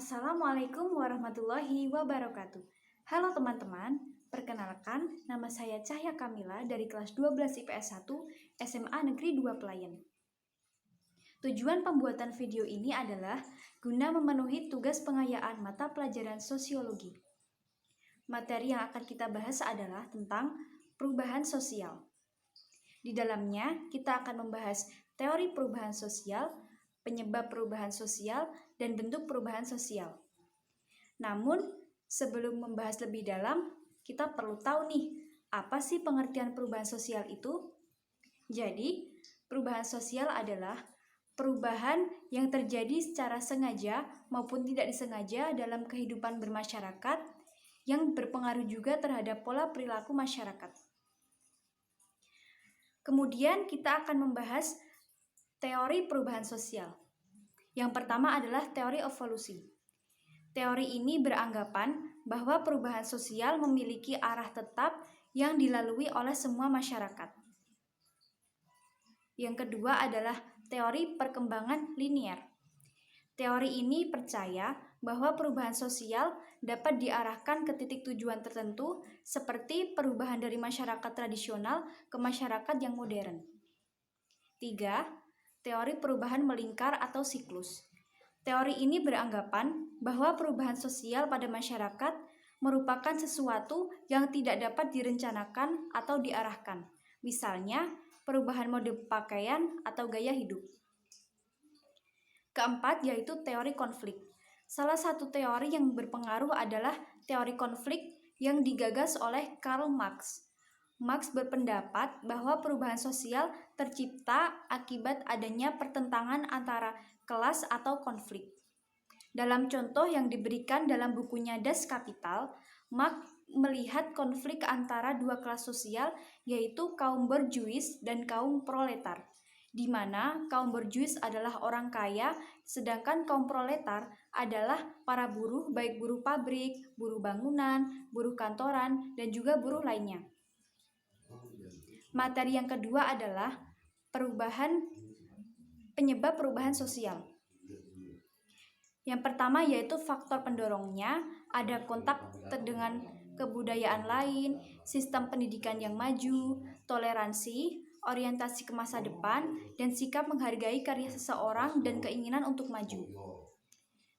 Assalamualaikum warahmatullahi wabarakatuh. Halo teman-teman, perkenalkan nama saya Cahya Kamila dari kelas 12 IPS 1 SMA Negeri 2 Pelayan. Tujuan pembuatan video ini adalah guna memenuhi tugas pengayaan mata pelajaran sosiologi. Materi yang akan kita bahas adalah tentang perubahan sosial. Di dalamnya, kita akan membahas teori perubahan sosial, penyebab perubahan sosial, dan bentuk perubahan sosial. Namun, sebelum membahas lebih dalam, kita perlu tahu nih, apa sih pengertian perubahan sosial itu? Jadi, perubahan sosial adalah perubahan yang terjadi secara sengaja maupun tidak disengaja dalam kehidupan bermasyarakat yang berpengaruh juga terhadap pola perilaku masyarakat. Kemudian kita akan membahas teori perubahan sosial. Yang pertama adalah teori evolusi. Teori ini beranggapan bahwa perubahan sosial memiliki arah tetap yang dilalui oleh semua masyarakat. Yang kedua adalah teori perkembangan linier. Teori ini percaya bahwa perubahan sosial dapat diarahkan ke titik tujuan tertentu seperti perubahan dari masyarakat tradisional ke masyarakat yang modern. 3. Teori perubahan melingkar atau siklus. Teori ini beranggapan bahwa perubahan sosial pada masyarakat merupakan sesuatu yang tidak dapat direncanakan atau diarahkan. Misalnya, perubahan mode pakaian atau gaya hidup. Keempat, yaitu teori konflik. Salah satu teori yang berpengaruh adalah teori konflik yang digagas oleh Karl Marx. Marx berpendapat bahwa perubahan sosial tercipta akibat adanya pertentangan antara kelas atau konflik. Dalam contoh yang diberikan dalam bukunya Das Kapital, Marx melihat konflik antara dua kelas sosial, yaitu kaum borjuis dan kaum proletar, di mana kaum borjuis adalah orang kaya, sedangkan kaum proletar adalah para buruh, baik buruh pabrik, buruh bangunan, buruh kantoran, dan juga buruh lainnya. Materi yang kedua adalah penyebab perubahan sosial. Yang pertama yaitu faktor pendorongnya, ada kontak dengan kebudayaan lain, sistem pendidikan yang maju, toleransi, orientasi ke masa depan, dan sikap menghargai karya seseorang dan keinginan untuk maju.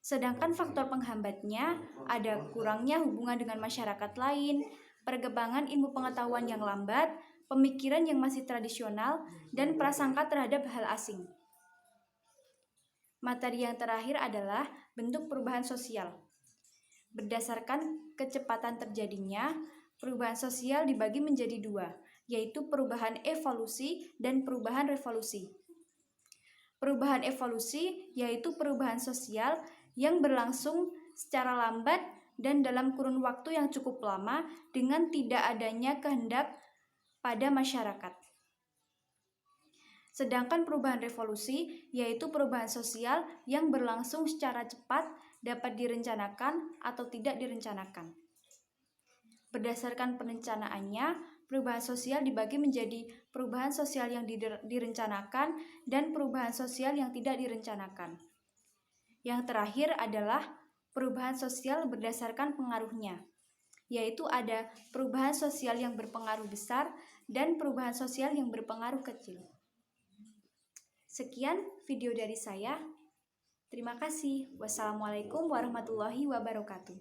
Sedangkan faktor penghambatnya ada kurangnya hubungan dengan masyarakat lain, perkembangan ilmu pengetahuan yang lambat, pemikiran yang masih tradisional, dan prasangka terhadap hal asing. Materi yang terakhir adalah bentuk perubahan sosial. Berdasarkan kecepatan terjadinya, perubahan sosial dibagi menjadi dua, yaitu perubahan evolusi dan perubahan revolusi. Perubahan evolusi yaitu perubahan sosial yang berlangsung secara lambat dan dalam kurun waktu yang cukup lama dengan tidak adanya kehendak pada masyarakat. Sedangkan perubahan revolusi yaitu perubahan sosial yang berlangsung secara cepat, dapat direncanakan atau tidak direncanakan. Berdasarkan perencanaannya, perubahan sosial dibagi menjadi perubahan sosial yang direncanakan dan perubahan sosial yang tidak direncanakan. Yang terakhir adalah perubahan sosial berdasarkan pengaruhnya, yaitu ada perubahan sosial yang berpengaruh besar dan perubahan sosial yang berpengaruh kecil. Sekian video dari saya. Terima kasih. Wassalamualaikum warahmatullahi wabarakatuh.